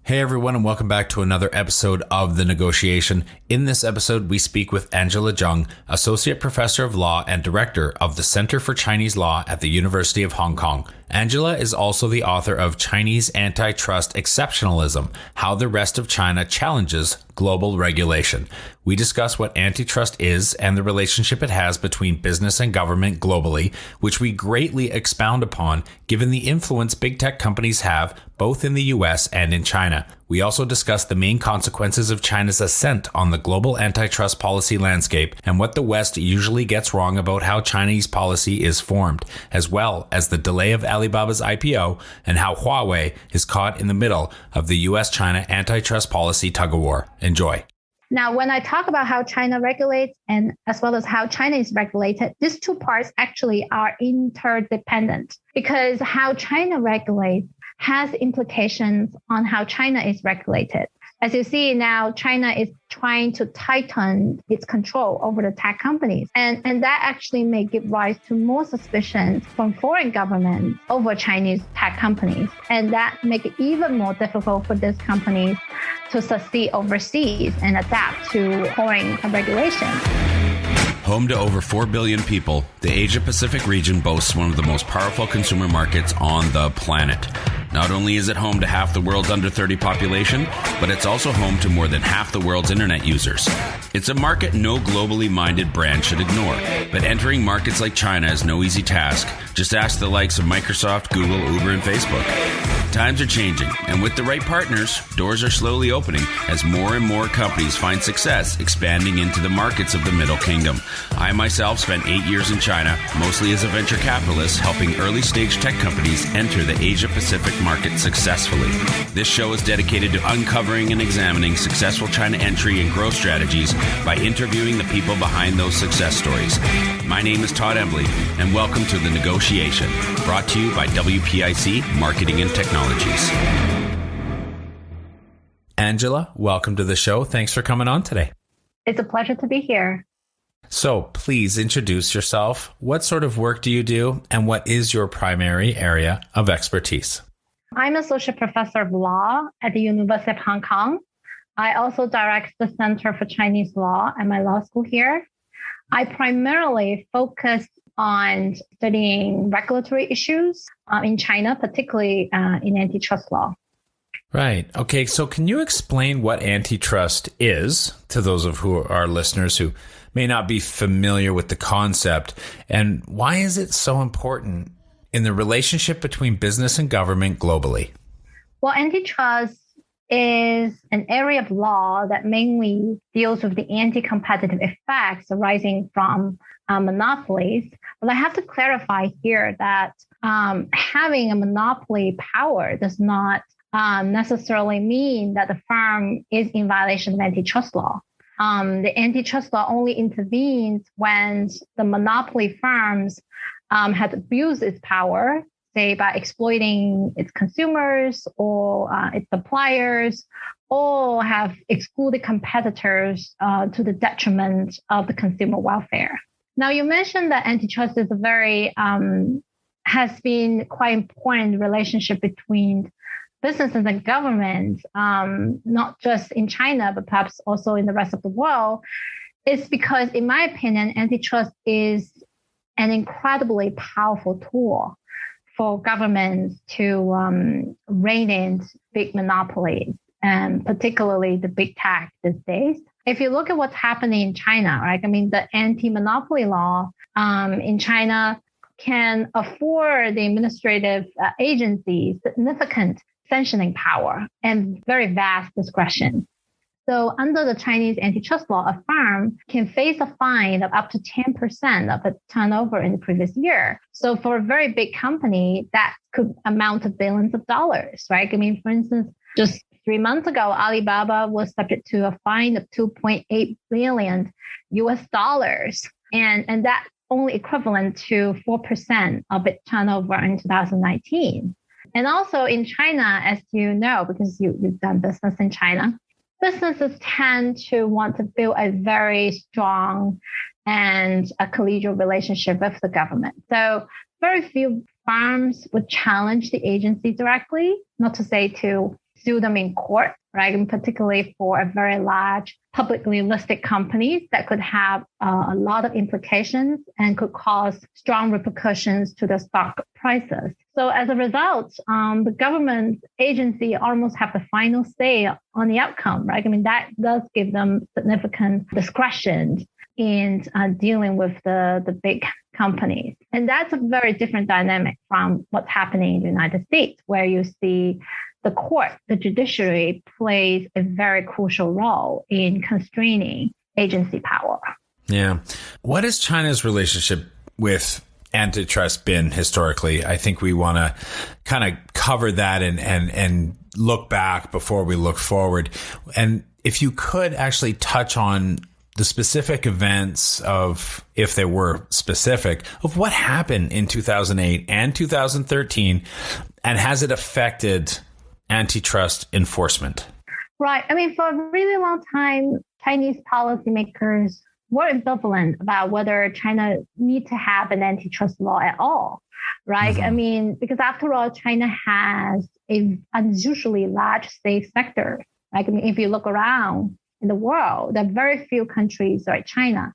Hey everyone, and welcome back to another episode of The Negotiation. In this episode, we speak with Angela Zhang, Associate Professor of Law and Director of the Center for Chinese Law at the University of Hong Kong. Angela is also the author of Chinese Antitrust Exceptionalism: How the Rest of China Challenges Global Regulation. We discuss what antitrust is and the relationship it has between business and government globally, which we greatly expound upon given the influence big tech companies have both in the US and in China. We also discuss the main consequences of China's ascent on the global antitrust policy landscape and what the West usually gets wrong about how Chinese policy is formed, as well as the delay of Alibaba's IPO and how Huawei is caught in the middle of the US-China antitrust policy tug-of-war. Enjoy. Now, when I talk about how China regulates and as well as how China is regulated, these two parts actually are interdependent because how China regulates has implications on how China is regulated. As you see now, China is trying to tighten its control over the tech companies. And that actually may give rise to more suspicions from foreign governments over Chinese tech companies. And that make it even more difficult for these companies to succeed overseas and adapt to foreign regulations. Home to over 4 billion people, the Asia-Pacific region boasts one of the most powerful consumer markets on the planet. Not only is it home to half the world's under 30 population, but it's also home to more than half the world's internet users. It's a market no globally minded brand should ignore, but entering markets like China is no easy task. Just ask the likes of Microsoft, Google, Uber, and Facebook. Times are changing, and with the right partners, doors are slowly opening as more and more companies find success expanding into the markets of the Middle Kingdom. I myself spent 8 years in China, mostly as a venture capitalist, helping early-stage tech companies enter the Asia-Pacific market successfully. This show is dedicated to uncovering and examining successful China entry and growth strategies by interviewing the people behind those success stories. My name is Todd Embley, and welcome to The Negotiation, brought to you by WPIC Marketing and Technologies. Angela, welcome to the show. Thanks for coming on today. It's a pleasure to be here. So please introduce yourself. What sort of work do you do, and what is your primary area of expertise? I'm Associate Professor of Law at the University of Hong Kong. I also direct the Center for Chinese Law at my law school here. I primarily focus on studying regulatory issues in China, particularly in antitrust law. Right. Okay. So can you explain what antitrust is to those of our listeners who may not be familiar with the concept, and why is it so important in the relationship between business and government globally? Well, antitrust is an area of law that mainly deals with the anti-competitive effects arising from monopolies. But I have to clarify here that having a monopoly power does not necessarily mean that the firm is in violation of antitrust law. The antitrust law only intervenes when the monopoly firms have abused its power, say by exploiting its consumers or its suppliers, or have excluded competitors to the detriment of the consumer welfare. Now, you mentioned that antitrust is has been quite important relationship between businesses and government, not just in China, but perhaps also in the rest of the world. It's because, in my opinion, antitrust is an incredibly powerful tool for governments to rein in big monopolies, and particularly the big tech these days. If you look at what's happening in China, right? I mean, the anti-monopoly law in China can afford the administrative agencies significant sanctioning power and very vast discretion. So under the Chinese antitrust law, a firm can face a fine of up to 10% of its turnover in the previous year. So for a very big company, that could amount to billions of dollars, right? I mean, for instance, just 3 months ago, Alibaba was subject to a fine of $2.8 billion US dollars. And that only equivalent to 4% of its turnover in 2019. And also in China, as you know, because you've done business in China, businesses tend to want to build a very strong and a collegial relationship with the government. So very few firms would challenge the agency directly, not to say to sue them in court, right? And particularly for a very large publicly listed companies that could have a lot of implications and could cause strong repercussions to the stock prices. So as a result, the government agency almost have the final say on the outcome, right? I mean, that does give them significant discretion in dealing with the big companies. And that's a very different dynamic from what's happening in the United States, where you see the court, the judiciary plays a very crucial role in constraining agency power. Yeah. What has China's relationship with antitrust been historically? I think we want to kind of cover that and look back before we look forward. And if you could actually touch on the specific events of, if they were specific, of what happened in 2008 and 2013, and has it affected antitrust enforcement? Right. I mean, for a really long time, Chinese policymakers were ambivalent about whether China need to have an antitrust law at all, right? Mm-hmm. I mean, because after all, China has a unusually large state sector. Like, I mean, if you look around in the world, there are very few countries like China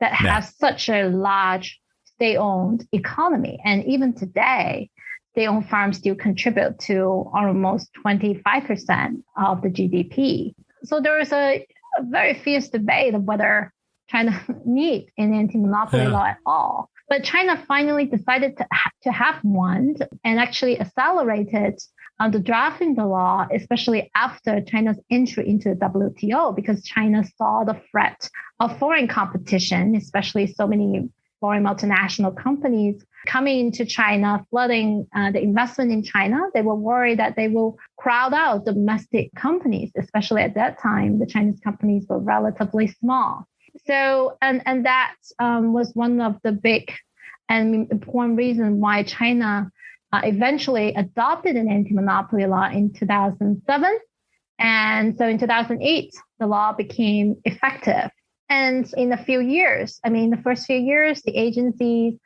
that have such a large state-owned economy. And even today, state-owned firms still contribute to almost 25% of the GDP. So there is a very fierce debate of whether China needs an anti-monopoly law at all. But China finally decided to have one and actually accelerated the drafting the law, especially after China's entry into the WTO, because China saw the threat of foreign competition, especially so many foreign multinational companies coming into China, flooding the investment in China. They were worried that they will crowd out domestic companies, especially at that time, the Chinese companies were relatively small. So, and that was one of the big and important reasons why China eventually adopted an anti-monopoly law in 2007. And so in 2008, the law became effective. And in a few years, I mean, the first few years, the agencies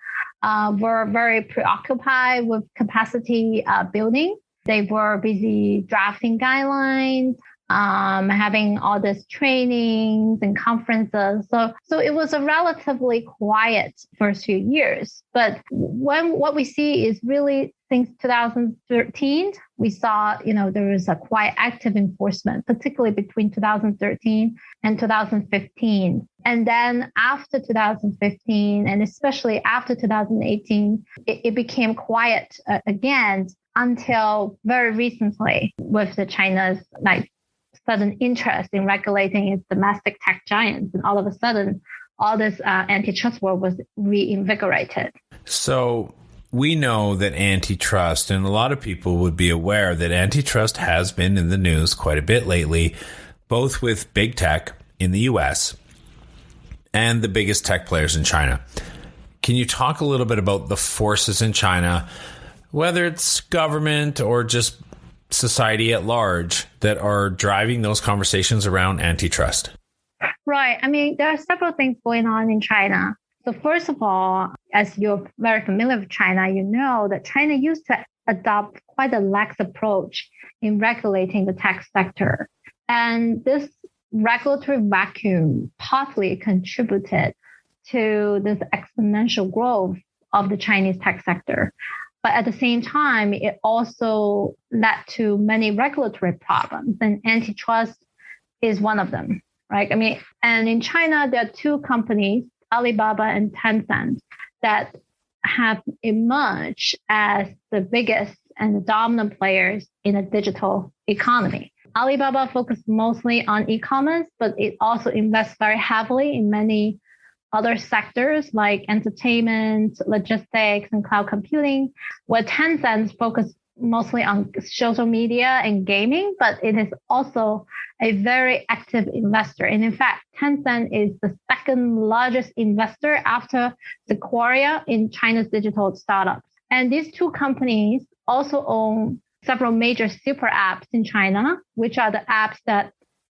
were very preoccupied with capacity building. They were busy drafting guidelines, having all these trainings and conferences. So it was a relatively quiet first few years. But what we see is really since 2013, we saw, there was a quite active enforcement, particularly between 2013 and 2015. And then after 2015, and especially after 2018, it became quiet again until very recently with the China's sudden interest in regulating its domestic tech giants. And all of a sudden, all this antitrust war was reinvigorated. So we know that antitrust, and a lot of people would be aware that antitrust has been in the news quite a bit lately, both with big tech in the US and the biggest tech players in China. Can you talk a little bit about the forces in China, whether it's government or just society at large, that are driving those conversations around antitrust? Right. I mean, there are several things going on in China. So first of all, as you're very familiar with China, you know that China used to adopt quite a lax approach in regulating the tech sector. And this regulatory vacuum partly contributed to this exponential growth of the Chinese tech sector. But at the same time, it also led to many regulatory problems, and antitrust is one of them, right? I mean, and in China, there are two companies, Alibaba and Tencent, that have emerged as the biggest and the dominant players in a digital economy. Alibaba focuses mostly on e-commerce, but it also invests very heavily in many other sectors like entertainment, logistics, and cloud computing, where Tencent focuses mostly on social media and gaming, but it is also a very active investor. And in fact, Tencent is the second largest investor after Sequoia in China's digital startups. And these two companies also own several major super apps in China, which are the apps that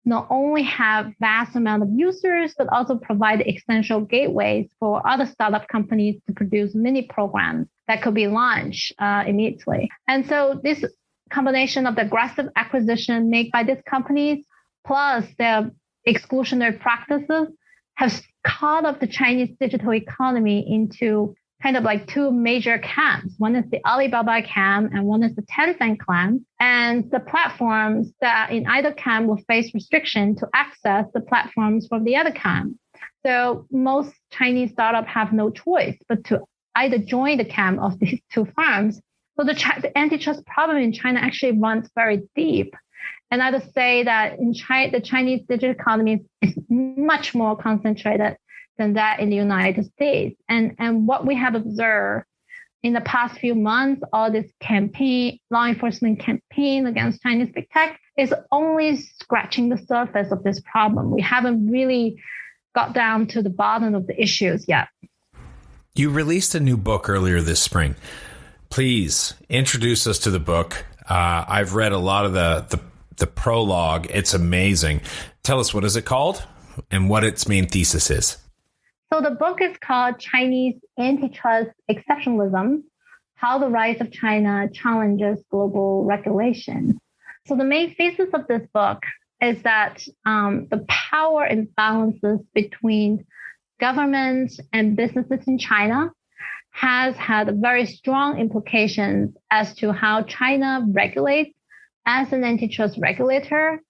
not only have vast amount of users, but also provide essential gateways for other startup companies to produce mini programs that could be launched immediately. And so this combination of the aggressive acquisition made by these companies, plus their exclusionary practices, have caught up the Chinese digital economy into kind of like two major camps. One is the Alibaba camp and one is the Tencent camp. And the platforms that in either camp will face restriction to access the platforms from the other camp. So most Chinese startups have no choice but to either join the camp of these two firms. So the antitrust problem in China actually runs very deep. And I would say that in China, the Chinese digital economy is much more concentrated than that in the United States. And what we have observed in the past few months, all this campaign, law enforcement campaign against Chinese big tech is only scratching the surface of this problem. We haven't really got down to the bottom of the issues yet. You released a new book earlier this spring. Please introduce us to the book. I've read a lot of the prologue. It's amazing. Tell us, what is it called and what its main thesis is? So the book is called Chinese Antitrust Exceptionalism, How the Rise of China Challenges Global Regulation. So the main thesis of this book is that the power imbalances between government and businesses in China has had very strong implications as to how China regulates as an antitrust regulator,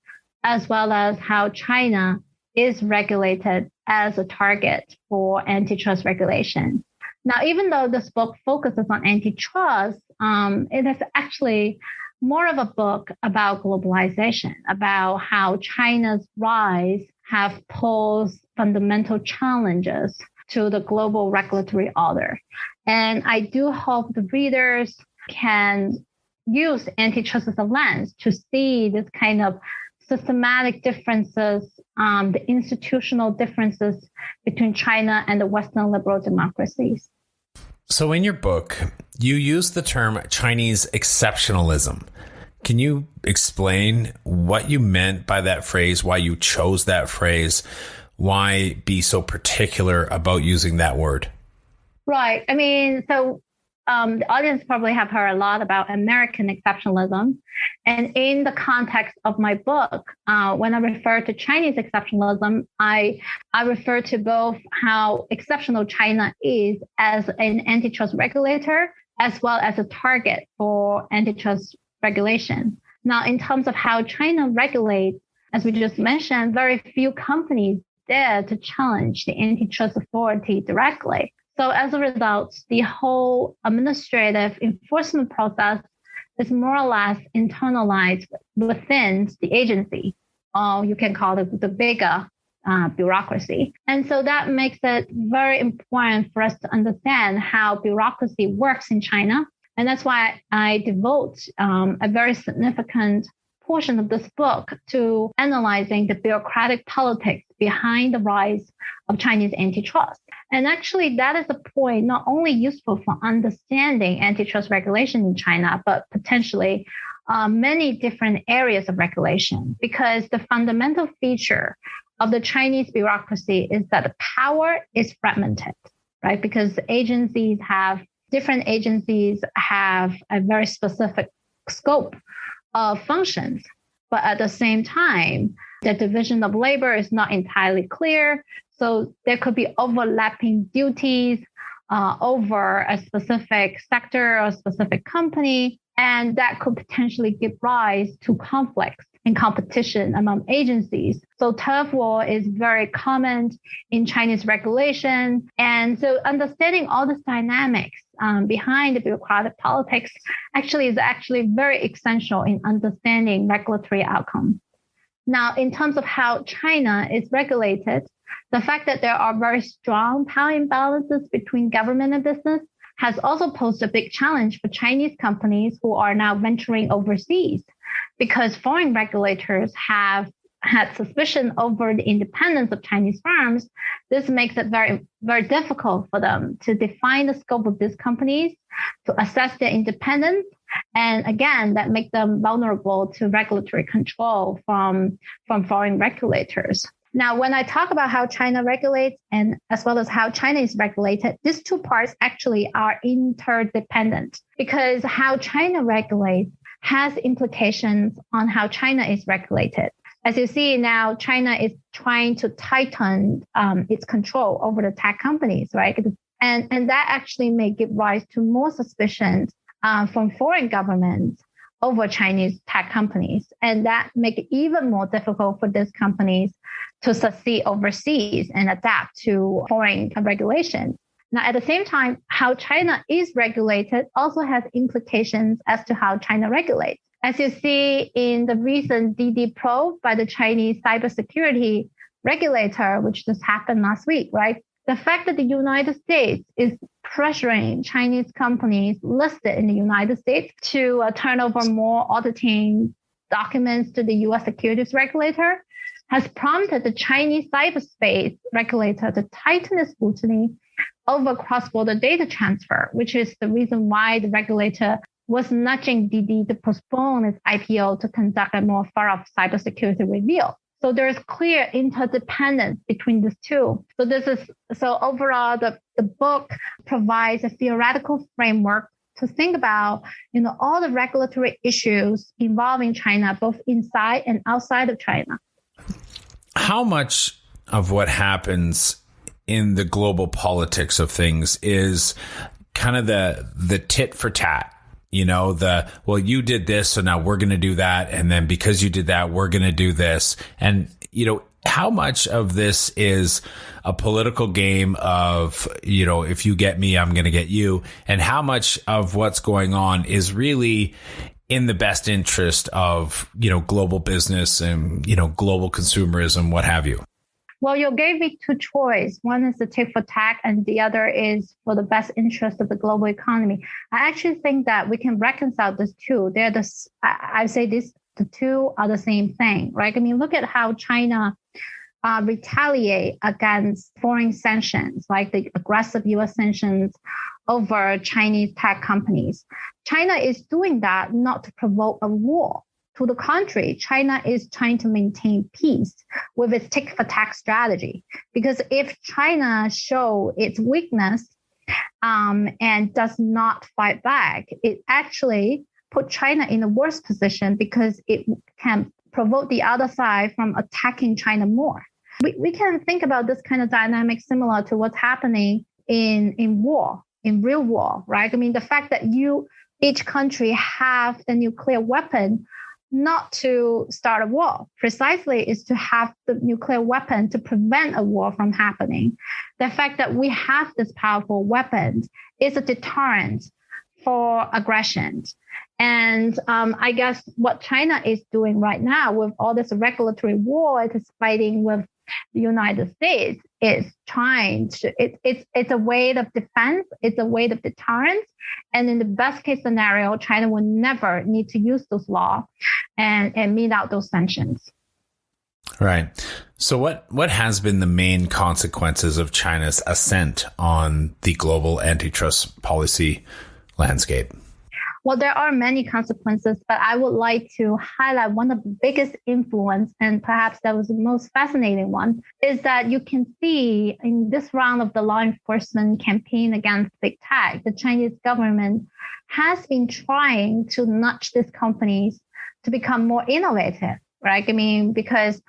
as well as how China is regulated as a target for antitrust regulation. Now, even though this book focuses on antitrust, it is actually more of a book about globalization, about how China's rise have posed fundamental challenges to the global regulatory order. And I do hope the readers can use antitrust as a lens to see this kind of systematic differences, the institutional differences between China and the Western liberal democracies. So in your book, you use the term Chinese exceptionalism. Can you explain what you meant by that phrase, why you chose that phrase, why be so particular about using that word? Right. I mean, so the audience probably have heard a lot about American exceptionalism. And in the context of my book, when I refer to Chinese exceptionalism, I refer to both how exceptional China is as an antitrust regulator, as well as a target for antitrust regulation. Now, in terms of how China regulates, as we just mentioned, very few companies dare to challenge the antitrust authority directly. So as a result, the whole administrative enforcement process is more or less internalized within the agency, or you can call it the bigger bureaucracy. And so that makes it very important for us to understand how bureaucracy works in China. And that's why I devote a very significant portion of this book to analyzing the bureaucratic politics behind the rise of Chinese antitrust. And actually, that is a point not only useful for understanding antitrust regulation in China, but potentially many different areas of regulation, because the fundamental feature of the Chinese bureaucracy is that the power is fragmented, right? Because different agencies have a very specific scope of functions, but at the same time, the division of labor is not entirely clear. So there could be overlapping duties over a specific sector or a specific company, and that could potentially give rise to conflicts and competition among agencies. So turf war is very common in Chinese regulation. And so understanding all this dynamics behind the bureaucratic politics is very essential in understanding regulatory outcome. Now, in terms of how China is regulated, the fact that there are very strong power imbalances between government and business has also posed a big challenge for Chinese companies who are now venturing overseas, because foreign regulators have had suspicion over the independence of Chinese firms. This makes it very, very difficult for them to define the scope of these companies, to assess their independence. And again, that makes them vulnerable to regulatory control from foreign regulators. Now, when I talk about how China regulates and as well as how China is regulated, these two parts actually are interdependent, because how China regulates has implications on how China is regulated. As you see now, China is trying to tighten its control over the tech companies, right? And that actually may give rise to more suspicions from foreign governments over Chinese tech companies. And that make it even more difficult for these companies to succeed overseas and adapt to foreign regulations. Now, at the same time, how China is regulated also has implications as to how China regulates. As you see in the recent DD probe by the Chinese cybersecurity regulator, which just happened last week, right? The fact that the United States is pressuring Chinese companies listed in the United States to turn over more auditing documents to the US securities regulator has prompted the Chinese cyberspace regulator to tighten its scrutiny over cross-border data transfer, which is the reason why the regulator was nudging DD to postpone its IPO to conduct a more thorough cybersecurity review. So there's clear interdependence between these two. So overall, the book provides a theoretical framework to think about, all the regulatory issues involving China, both inside and outside of China. How much of what happens in the global politics of things is kind of the tit for tat? You did this, so now we're going to do that. And then because you did that, we're going to do this. And, how much of this is a political game of, if you get me, I'm going to get you. And how much of what's going on is really in the best interest of, global business and, global consumerism, what have you? Well, you gave me two choices. One is the tit for tat, and the other is for the best interest of the global economy. I actually think that we can reconcile these two. I say the two are the same thing, right? Look at how China retaliate against foreign sanctions, like the aggressive U.S. sanctions over Chinese tech companies. China is doing that not to provoke a war. To the contrary, China is trying to maintain peace with its tit-for-tat strategy. Because if China show its weakness and does not fight back, it actually put China in a worse position because it can provoke the other side from attacking China more. We can think about this kind of dynamic similar to what's happening in war, in real war, right? The fact that each country have the nuclear weapon not to start a war, precisely is to have the nuclear weapon to prevent a war from happening. The fact that we have this powerful weapons is a deterrent for aggression. And I guess what China is doing right now with all this regulatory war, it is fighting with the United States, is trying to, it's a way of defense, it's a way of deterrence. And in the best case scenario, China will never need to use those laws and meet out those sanctions. Right. So what has been the main consequences of China's ascent on the global antitrust policy landscape? Well, there are many consequences, but I would like to highlight one of the biggest influence, and perhaps that was the most fascinating one, is that you can see in this round of the law enforcement campaign against big tech, the Chinese government has been trying to nudge these companies to become more innovative, right? Because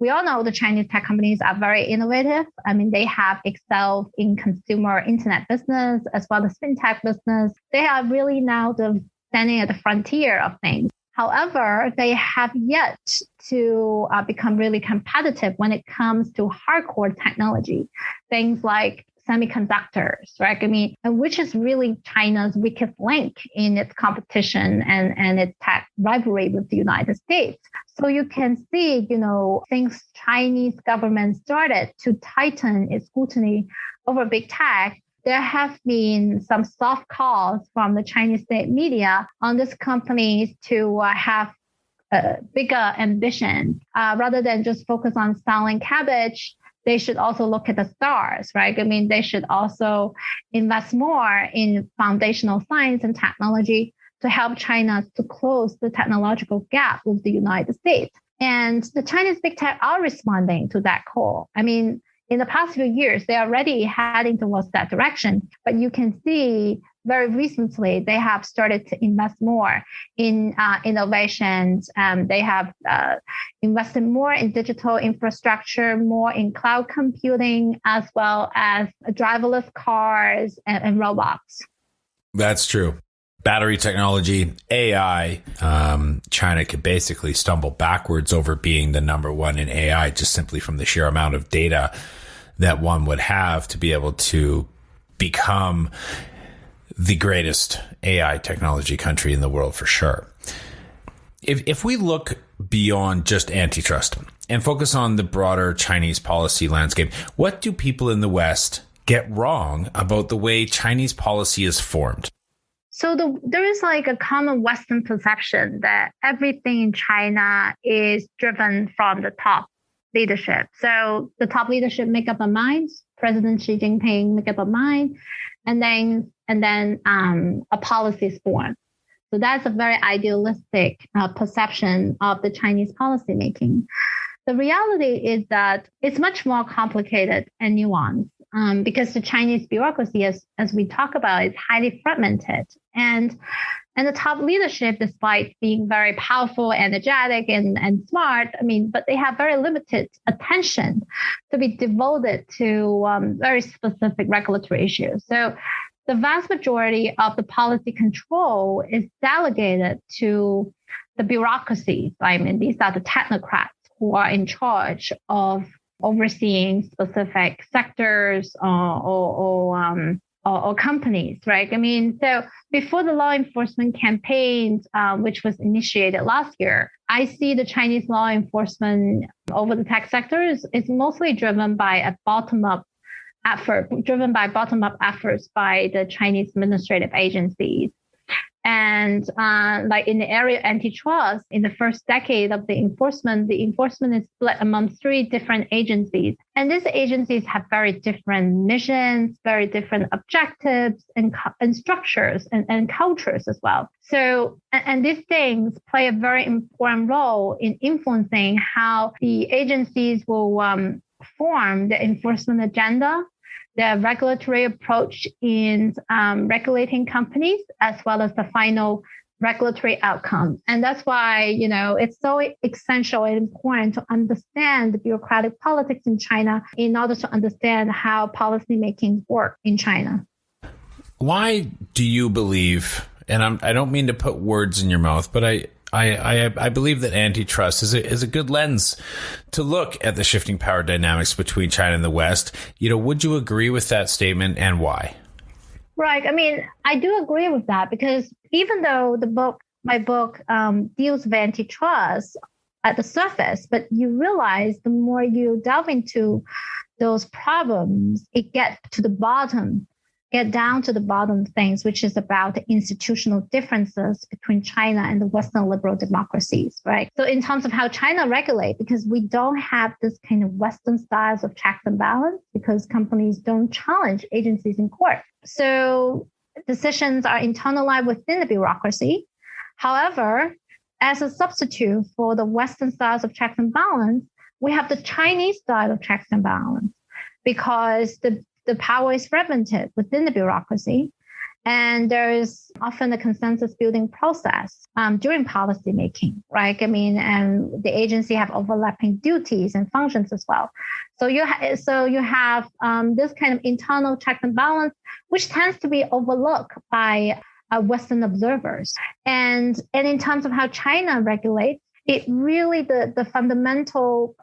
we all know the Chinese tech companies are very innovative. They have excelled in consumer internet business as well as fintech business. They are really now standing at the frontier of things. However, they have yet to become really competitive when it comes to hardcore technology, things like semiconductors, right? And which is really China's weakest link in its competition and its tech rivalry with the United States. So you can see, since Chinese government started to tighten its scrutiny over big tech, there have been some soft calls from the Chinese state media on these companies to have a bigger ambition rather than just focus on selling cabbage. They should also look at the stars, right? They should also invest more in foundational science and technology to help China to close the technological gap with the United States. And the Chinese big tech are responding to that call. In the past few years, they're already heading towards that direction. But you can see very recently, they have started to invest more in innovations. They have invested more in digital infrastructure, more in cloud computing, as well as driverless cars and robots. That's true. Battery technology, AI, China could basically stumble backwards over being the number one in AI just simply from the sheer amount of data that one would have to be able to become the greatest AI technology country in the world for sure. If we look beyond just antitrust and focus on the broader Chinese policy landscape, what do people in the West get wrong about the way Chinese policy is formed? So there is like a common Western perception that everything in China is driven from the top leadership. So the top leadership make up a mind, President Xi Jinping make up a mind, and then a policy is formed. So that's a very idealistic perception of the Chinese policymaking. The reality is that it's much more complicated and nuanced. Because the Chinese bureaucracy, as we talk about, is highly fragmented. And the top leadership, despite being very powerful, energetic, and smart, but they have very limited attention to be devoted to very specific regulatory issues. So the vast majority of the policy control is delegated to the bureaucracies. These are the technocrats who are in charge of overseeing specific sectors or companies, right? So before the law enforcement campaigns, which was initiated last year, I see the Chinese law enforcement over the tech sectors is mostly driven by a bottom-up efforts by the Chinese administrative agencies. And like in the area of antitrust, in the first decade of the enforcement is split among 3 different agencies. And these agencies have very different missions, very different objectives and structures and cultures as well. So, and these things play a very important role in influencing how the agencies will form the enforcement agenda, the regulatory approach in regulating companies, as well as the final regulatory outcome. And that's why, it's so essential and important to understand the bureaucratic politics in China in order to understand how policymaking works in China. Why do you believe, and I don't mean to put words in your mouth, but I believe that antitrust is a good lens to look at the shifting power dynamics between China and the West. Would you agree with that statement, and why? Right. I do agree with that, because even though my book deals with antitrust at the surface, but you realize the more you delve into those problems, it gets down to the bottom things, which is about the institutional differences between China and the Western liberal democracies, right? So in terms of how China regulates, because we don't have this kind of Western styles of checks and balance, because companies don't challenge agencies in court. So decisions are internalized within the bureaucracy. However, as a substitute for the Western styles of checks and balance, we have the Chinese style of checks and balance, because the power is fragmented within the bureaucracy, and there is often a consensus building process during policy making, right? And the agency have overlapping duties and functions as well. So you have this kind of internal checks and balance, which tends to be overlooked by Western observers. And in terms of how China regulates, it really the fundamental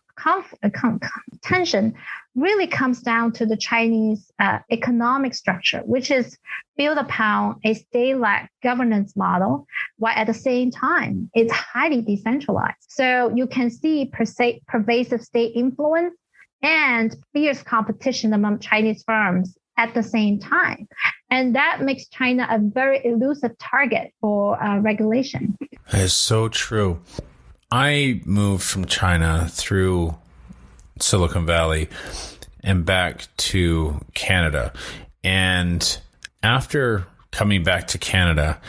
tension really comes down to the Chinese economic structure, which is built upon a state-led governance model, while at the same time, it's highly decentralized. So you can see pervasive state influence and fierce competition among Chinese firms at the same time. And that makes China a very elusive target for regulation. That is so true. I moved from China through Silicon Valley and back to Canada. And after coming back to Canada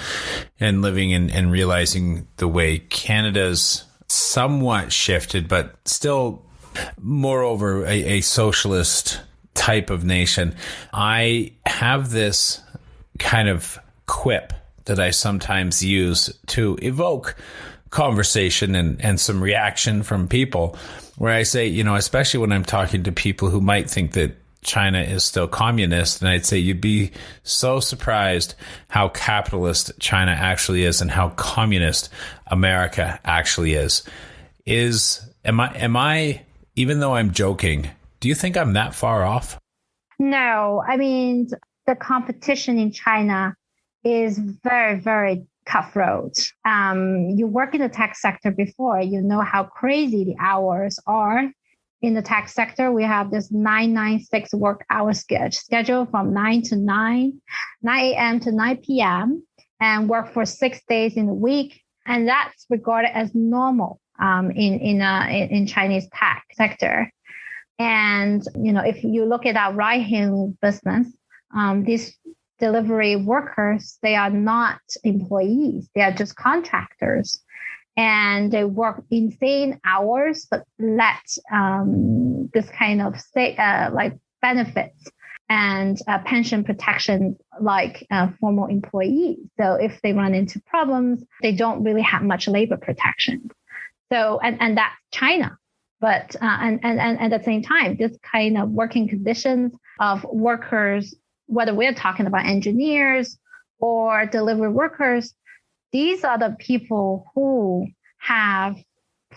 and living and realizing the way Canada's somewhat shifted, but still moreover a socialist type of nation, I have this kind of quip that I sometimes use to evoke conversation and some reaction from people, where I say, especially when I'm talking to people who might think that China is still communist, and I'd say you'd be so surprised how capitalist China actually is and how communist America actually is. Am I, even though I'm joking, do you think I'm that far off? No, I mean, the competition in China is very, very cutthroat. You work in the tech sector before, you know how crazy the hours are. In the tech sector, we have this 996 work hour schedule from 9 a.m. to 9 p.m. and work for 6 days in a week. And that's regarded as normal in Chinese tech sector. And, if you look at our ride-hailing business, these delivery workers, they are not employees. They are just contractors. And they work insane hours, but let this kind of benefits and pension protection like formal employees. So if they run into problems, they don't really have much labor protection. So, and that's China. But and at the same time, this kind of working conditions of workers, whether we're talking about engineers or delivery workers, these are the people who have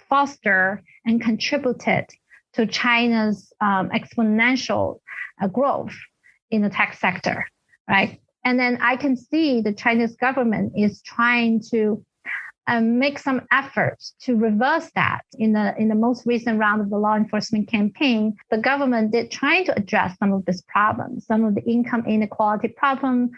fostered and contributed to China's exponential growth in the tech sector, right? And then I can see the Chinese government is trying to make some efforts to reverse that. In the most recent round of the law enforcement campaign, the government did try to address some of these problems, some of the income inequality problem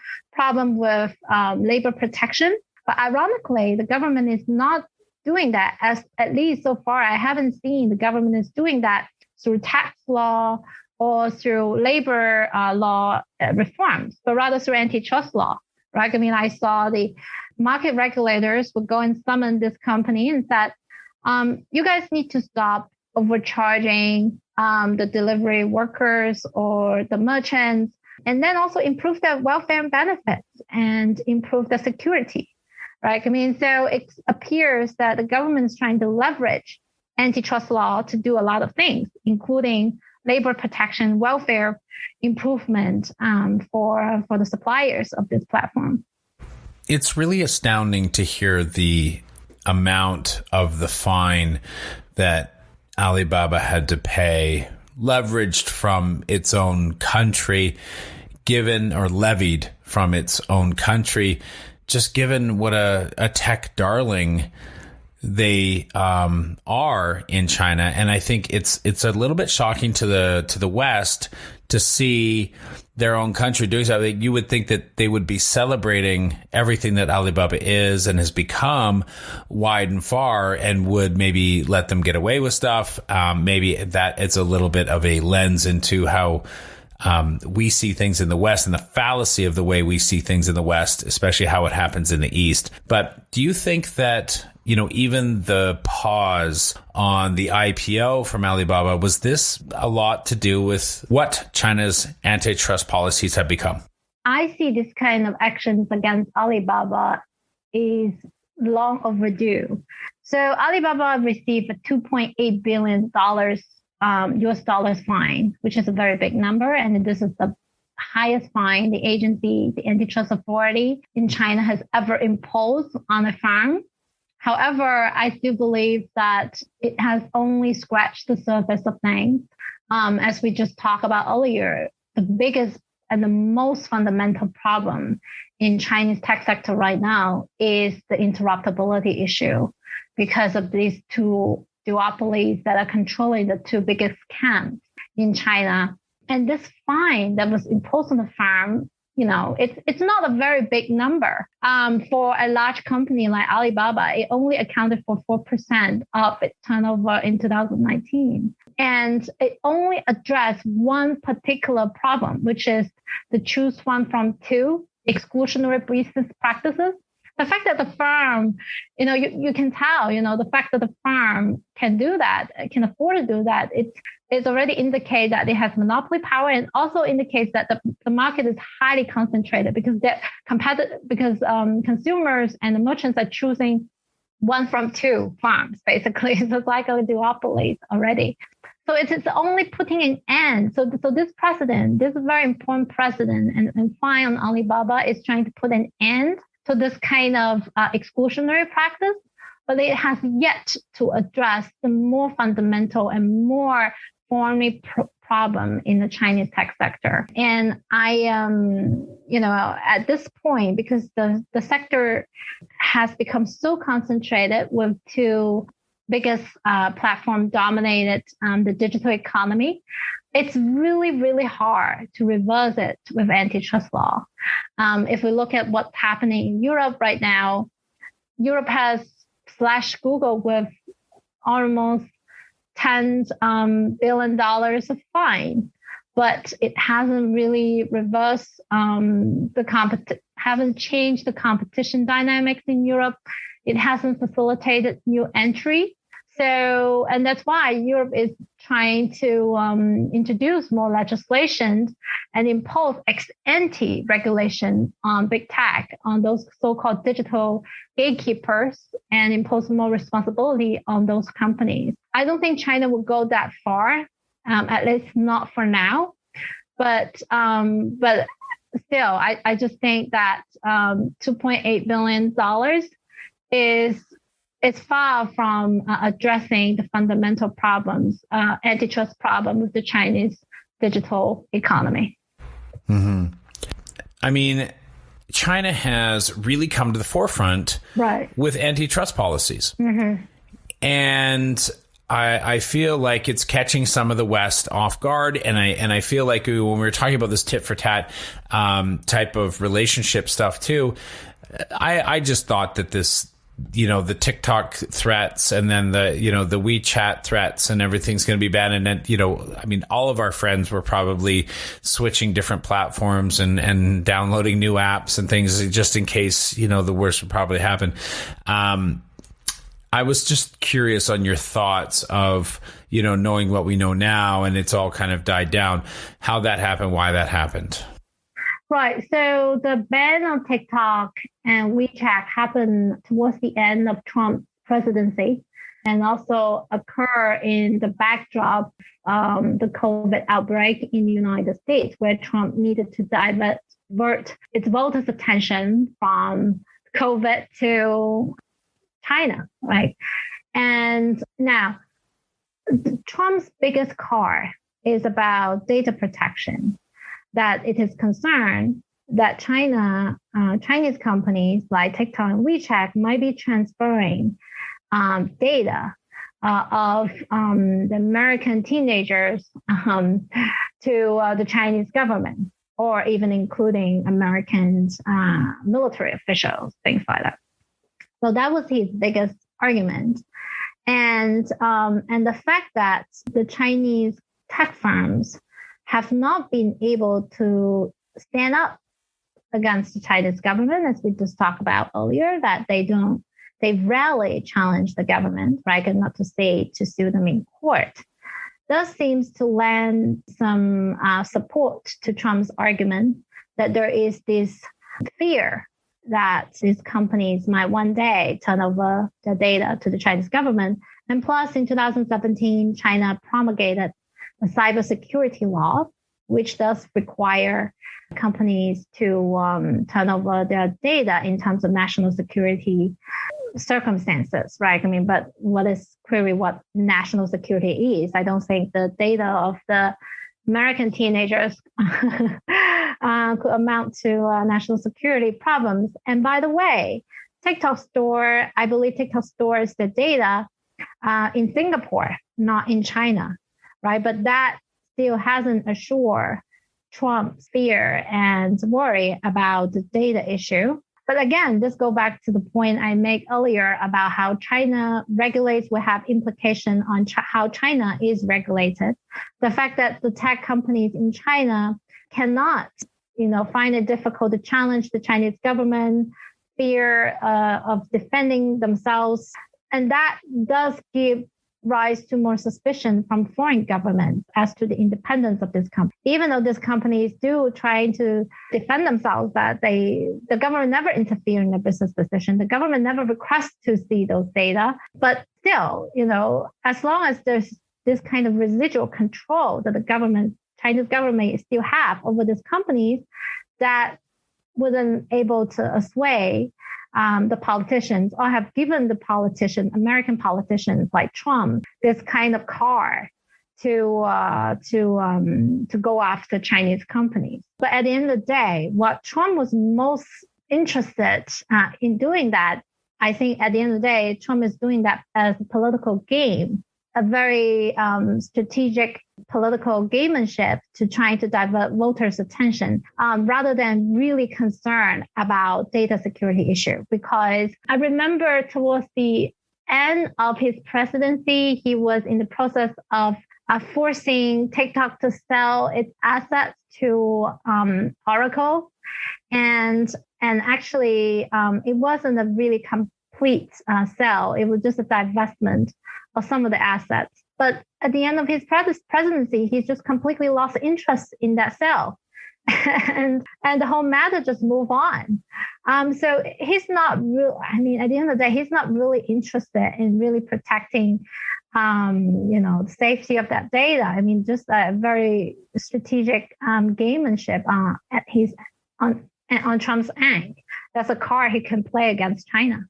with labor protection. But ironically, the government is not doing that. At least so far, I haven't seen the government is doing that through tax law or through labor law reforms, but rather through antitrust law, right? I mean, I saw the market regulators would go and summon this company and said, you guys need to stop overcharging the delivery workers or the merchants, and then also improve their welfare and benefits and improve the security, right? I mean, so it appears that the government is trying to leverage antitrust law to do a lot of things, including labor protection, welfare improvement for the suppliers of this platform. It's really astounding to hear the amount of the fine that Alibaba had to pay, leveraged from its own country, given or levied from its own country, just given what a tech darling they are in China. And I think it's a little bit shocking to the West to see their own country doing so. You would think that they would be celebrating everything that Alibaba is and has become wide and far, and would maybe let them get away with stuff. Maybe that it's a little bit of a lens into how we see things in the West and the fallacy of the way we see things in the West, especially how it happens in the East. But do you think that, even the pause on the IPO from Alibaba, was this a lot to do with what China's antitrust policies have become? I see this kind of actions against Alibaba is long overdue. So Alibaba received a $2.8 billion US dollars fine, which is a very big number. And this is the highest fine the antitrust authority in China has ever imposed on a firm. However, I still believe that it has only scratched the surface of things. As we just talked about earlier, the biggest and the most fundamental problem in Chinese tech sector right now is the interruptibility issue, because of these two duopolies that are controlling the two biggest camps in China. And this fine that was imposed on the firm, it's not a very big number. For a large company like Alibaba, it only accounted for 4% of its turnover in 2019. And it only addressed one particular problem, which is the choose one from two exclusionary business practices. the fact that the firm, you can tell, the fact that the firm can do that, can afford to do that, it's already indicate that it has monopoly power, and also indicates that the market is highly concentrated because consumers and the merchants are choosing one from two farms, basically. So it's like a duopoly already. So it's only putting an end. So this precedent, this very important precedent, and fine on Alibaba is trying to put an end to this kind of exclusionary practice, but it has yet to address the more fundamental and more thorny problem in the Chinese tech sector. And I, at this point, because the sector has become so concentrated with two biggest platform dominated the digital economy, it's really, really hard to reverse it with antitrust law. If we look at what's happening in Europe right now, Europe has slashed Google with almost $10 billion of fine, but it hasn't really reversed haven't changed the competition dynamics in Europe. It hasn't facilitated new entry. So, and that's why Europe is trying to introduce more legislation and impose ex-ante regulation on big tech, on those so-called digital gatekeepers, and impose more responsibility on those companies. I don't think China will go that far, at least not for now. But still, I just think that $2.8 billion is far from addressing the fundamental problems, antitrust problem with the Chinese digital economy. Mm-hmm. I mean, China has really come to the forefront with antitrust policies. Mm-hmm. And I feel like it's catching some of the West off guard. And I feel like when we were talking about this tit for tat type of relationship stuff too, I just thought that this, the TikTok threats and then the WeChat threats and everything's going to be bad. And then, all of our friends were probably switching different platforms and downloading new apps and things just in case, the worst would probably happen. I was just curious on your thoughts of, knowing what we know now and it's all kind of died down, how that happened, why that happened. Right. So the ban on TikTok and WeChat happened towards the end of Trump's presidency and also occur in the backdrop of the COVID outbreak in the United States, where Trump needed to divert its voters' attention from COVID to China, right? And now, Trump's biggest card is about data protection, that it is concerned that Chinese companies like TikTok and WeChat might be transferring data of the American teenagers to the Chinese government, or even including American military officials, things like that. So that was his biggest argument. And the fact that the Chinese tech firms have not been able to stand up against the Chinese government, as we just talked about earlier, that they rarely challenge the government, right? And not to say to sue them in court. This seems to lend some support to Trump's argument that there is this fear that these companies might one day turn over their data to the Chinese government. And plus, in 2017, China promulgated a cybersecurity law, which does require companies to turn over their data in terms of national security circumstances, right? But what is clearly what national security is? I don't think the data of the American teenagers could amount to national security problems. And by the way, I believe TikTok stores the data in Singapore, not in China, right? But that still hasn't assured Trump's fear and worry about the data issue. But again, this goes back to the point I made earlier about how China regulates will have implication on how China is regulated. The fact that the tech companies in China cannot, find it difficult to challenge the Chinese government, fear of defending themselves. And that does give rise to more suspicion from foreign governments as to the independence of this company. Even though these companies do try to defend themselves, that the government never interfere in their business decision. The government never requests to see those data. But still, as long as there's this kind of residual control that Chinese government still have over these companies, that wasn't able to sway the politicians, or have given the American politicians like Trump, this kind of car to go after Chinese companies. But at the end of the day, what Trump was most interested in doing that, I think at the end of the day, Trump is doing that as a political game, a very strategic political gamemanship to trying to divert voters' attention rather than really concerned about data security issue. Because I remember towards the end of his presidency, he was in the process of forcing TikTok to sell its assets to Oracle. And actually, it wasn't a really complete sale. It was just a divestment of some of the assets. But at the end of his presidency, he's just completely lost interest in that sale. and the whole matter just moved on. So he's not real. I mean, at the end of the day, he's not really interested in really protecting, the safety of that data. I mean, just a very strategic gamemanship on Trump's end. That's a card he can play against China.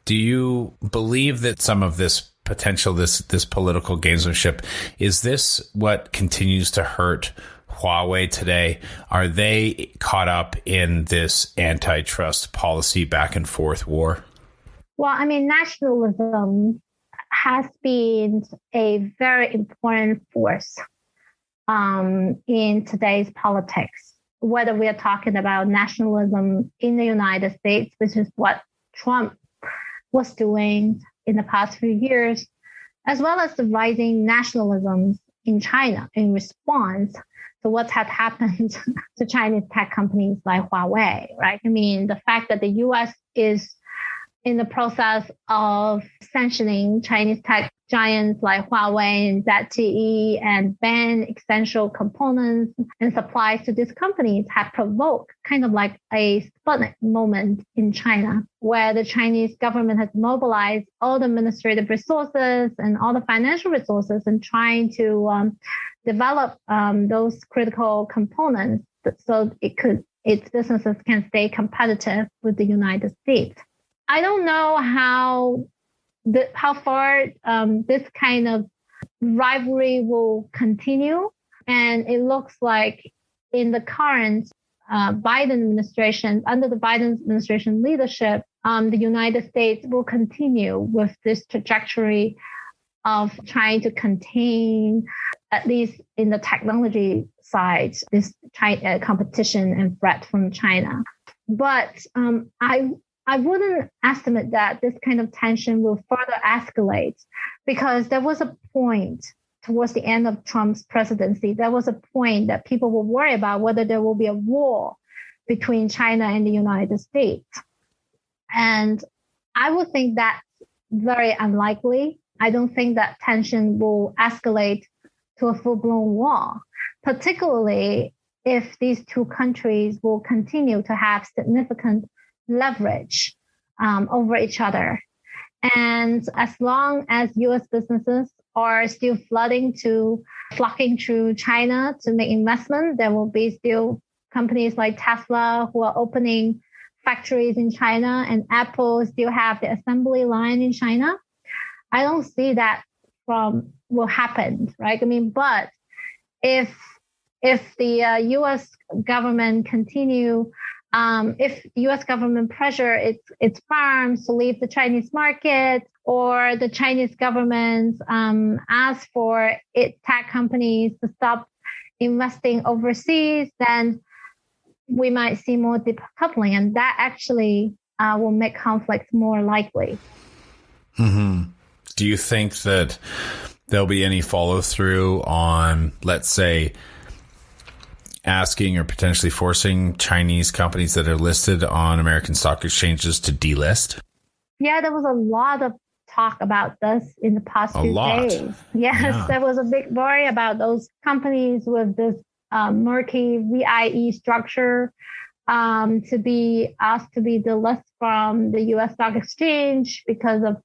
Do you believe that some of this potential, this political gamesmanship, is this what continues to hurt Huawei today? Are they caught up in this antitrust policy back and forth war? Well, I mean, nationalism has been a very important force in today's politics, whether we are talking about nationalism in the United States, which is what Trump was doing in the past few years, as well as the rising nationalisms in China in response to what had happened to Chinese tech companies like Huawei, right? I mean, the fact that the U.S. is in the process of sanctioning Chinese tech giants like Huawei and ZTE and ban essential components and supplies to these companies have provoked kind of like a Sputnik moment in China, where the Chinese government has mobilized all the administrative resources and all the financial resources and trying to develop those critical components so its businesses can stay competitive with the United States. I don't know how far this kind of rivalry will continue. And it looks like in the current Biden administration, under the Biden administration leadership, the United States will continue with this trajectory of trying to contain, at least in the technology side, this competition and threat from China. But I wouldn't estimate that this kind of tension will further escalate, because there was a point towards the end of Trump's presidency, there was a point that people will worry about whether there will be a war between China and the United States. And I would think that's very unlikely. I don't think that tension will escalate to a full-blown war, particularly if these two countries will continue to have significant leverage over each other. And as long as U.S. businesses are still flocking to China to make investment, there will be still companies like Tesla who are opening factories in China, and Apple still have the assembly line in China. I don't see that will happen, right? I mean, but if the U.S. government continue, if the U.S. government pressure its firms to leave the Chinese market, or the Chinese government ask for its tech companies to stop investing overseas, then we might see more decoupling, and that actually will make conflict more likely. Mm-hmm. Do you think that there'll be any follow through on, let's say, asking or potentially forcing Chinese companies that are listed on American stock exchanges to delist? Yeah, there was a lot of talk about this in the past few days. Yes, There was a big worry about those companies with this murky VIE structure to be asked to be delisted from the U.S. stock exchange because of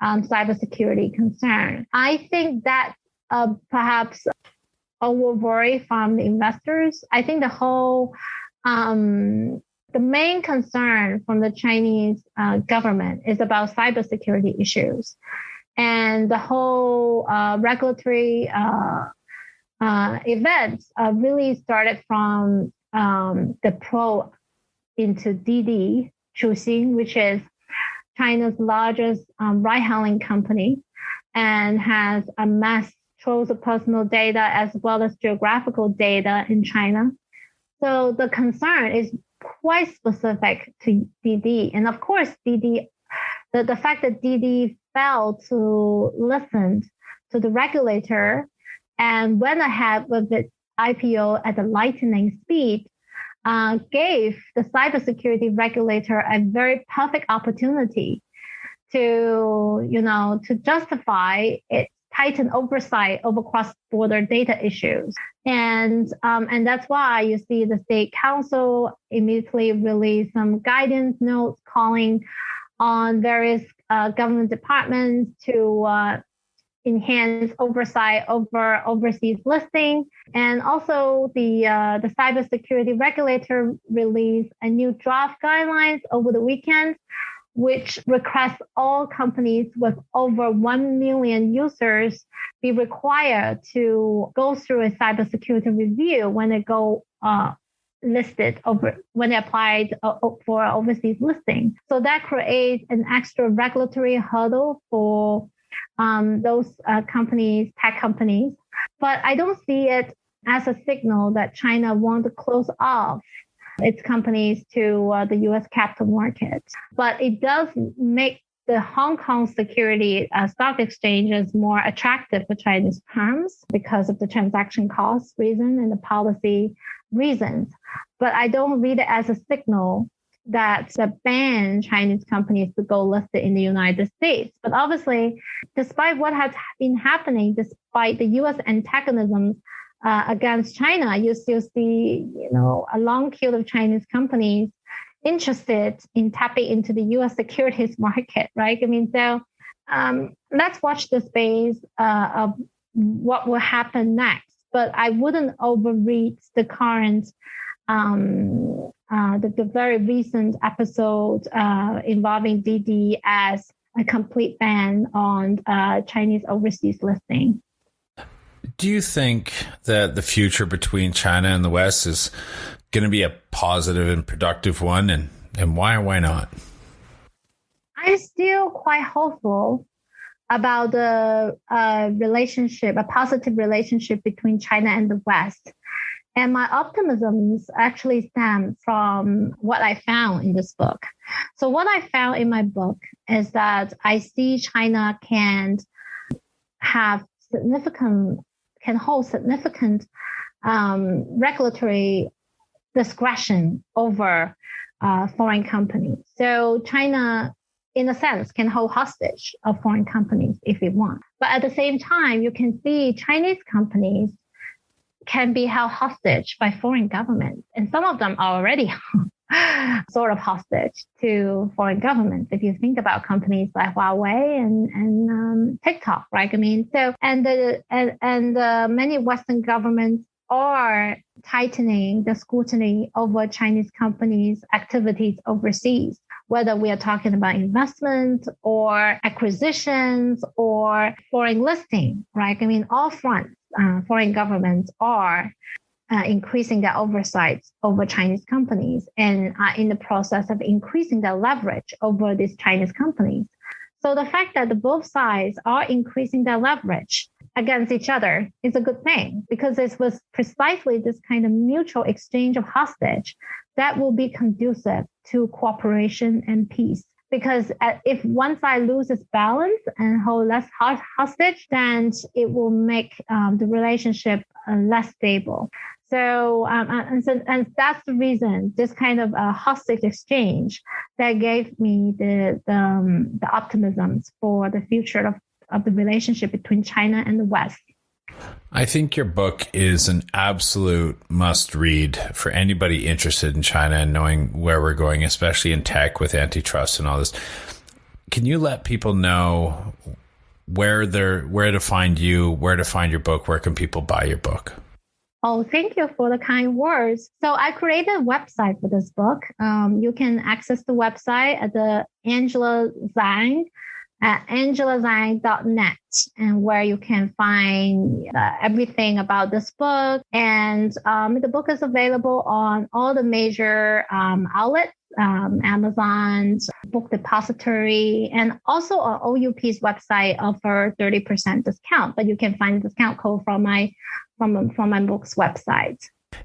cybersecurity concern. I think that perhaps over worry from the investors. I think the main concern from the Chinese government is about cybersecurity issues, and the whole regulatory events really started from the probe into Didi Chuxing, which is China's largest ride-hailing company, and has amassed troves of personal data as well as geographical data in China. So the concern is quite specific to Didi. And of course, Didi, the fact that Didi failed to listen to the regulator and went ahead with its IPO at a lightning speed gave the cybersecurity regulator a very perfect opportunity to justify its tighten oversight over cross-border data issues. And that's why you see the State Council immediately release some guidance notes calling on various government departments to enhance oversight over overseas listing. And also the cybersecurity regulator released a new draft guidelines over the weekend, which requests all companies with over 1 million users be required to go through a cybersecurity review when they go when they applied for overseas listing. So that creates an extra regulatory hurdle for those companies, tech companies. But I don't see it as a signal that China wants to close off its companies to the U.S. capital market. But it does make the Hong Kong security stock exchanges more attractive for Chinese firms because of the transaction cost reason and the policy reasons. But I don't read it as a signal that ban Chinese companies to go listed in the United States. But obviously, despite what has been happening, despite the U.S. antagonism against China, you still see, a long queue of Chinese companies interested in tapping into the U.S. securities market, right? So let's watch the space of what will happen next. But I wouldn't overread the current, the very recent episode involving Didi as a complete ban on Chinese overseas listing. Do you think that the future between China and the West is going to be a positive and productive one? And why or why not? I'm still quite hopeful about the relationship, a positive relationship between China and the West. And my optimisms actually stem from what I found in this book. So what I found in my book is that I see China can hold significant regulatory discretion over foreign companies. So China, in a sense, can hold hostage of foreign companies if it wants. But at the same time, you can see Chinese companies can be held hostage by foreign governments. And some of them are already sort of hostage to foreign governments. If you think about companies like Huawei and TikTok, right? Many Western governments are tightening the scrutiny over Chinese companies' activities overseas, whether we are talking about investment or acquisitions or foreign listing, right? All fronts, foreign governments are increasing their oversight over Chinese companies and are in the process of increasing their leverage over these Chinese companies. So the fact that both sides are increasing their leverage against each other is a good thing, because it was precisely this kind of mutual exchange of hostage that will be conducive to cooperation and peace. Because if one side loses balance and hold less hostage, then it will make the relationship less stable. So, and that's the reason, this kind of hostage exchange that gave me the optimism for the future of the relationship between China and the West. I think your book is an absolute must read for anybody interested in China and knowing where we're going, especially in tech with antitrust and all this. Can you let people know where to find you, where to find your book, where can people buy your book? Oh, thank you for the kind words. So I created a website for this book. You can access the website at the Angela Zhang at angelazhang.net, and where you can find everything about this book. And the book is available on all the major outlets, Amazon, Book Depository, and also on OUP's website offer 30% discount. But you can find the discount code from my book's website.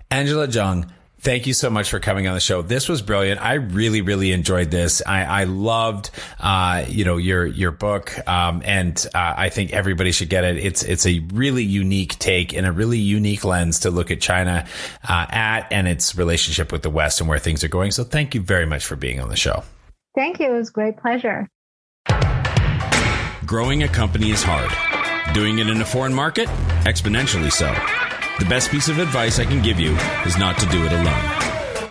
Angela Zhang, thank you so much for coming on the show. This was brilliant. I really, really enjoyed this. I loved, your book, and I think everybody should get it. It's a really unique take and a really unique lens to look at China and its relationship with the West and where things are going. So thank you very much for being on the show. Thank you. It was a great pleasure. Growing a company is hard. Doing it in a foreign market? Exponentially so. The best piece of advice I can give you is not to do it alone.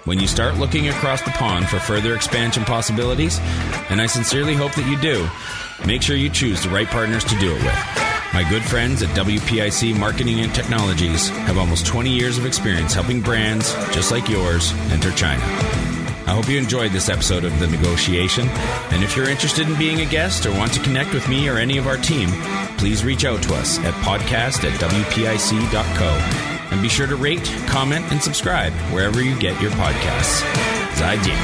When you start looking across the pond for further expansion possibilities, and I sincerely hope that you do, make sure you choose the right partners to do it with. My good friends at WPIC Marketing and Technologies have almost 20 years of experience helping brands just like yours enter China. I hope you enjoyed this episode of The Negotiation, and if you're interested in being a guest or want to connect with me or any of our team, please reach out to us at podcast@wpic.co, and be sure to rate, comment, and subscribe wherever you get your podcasts. 再见。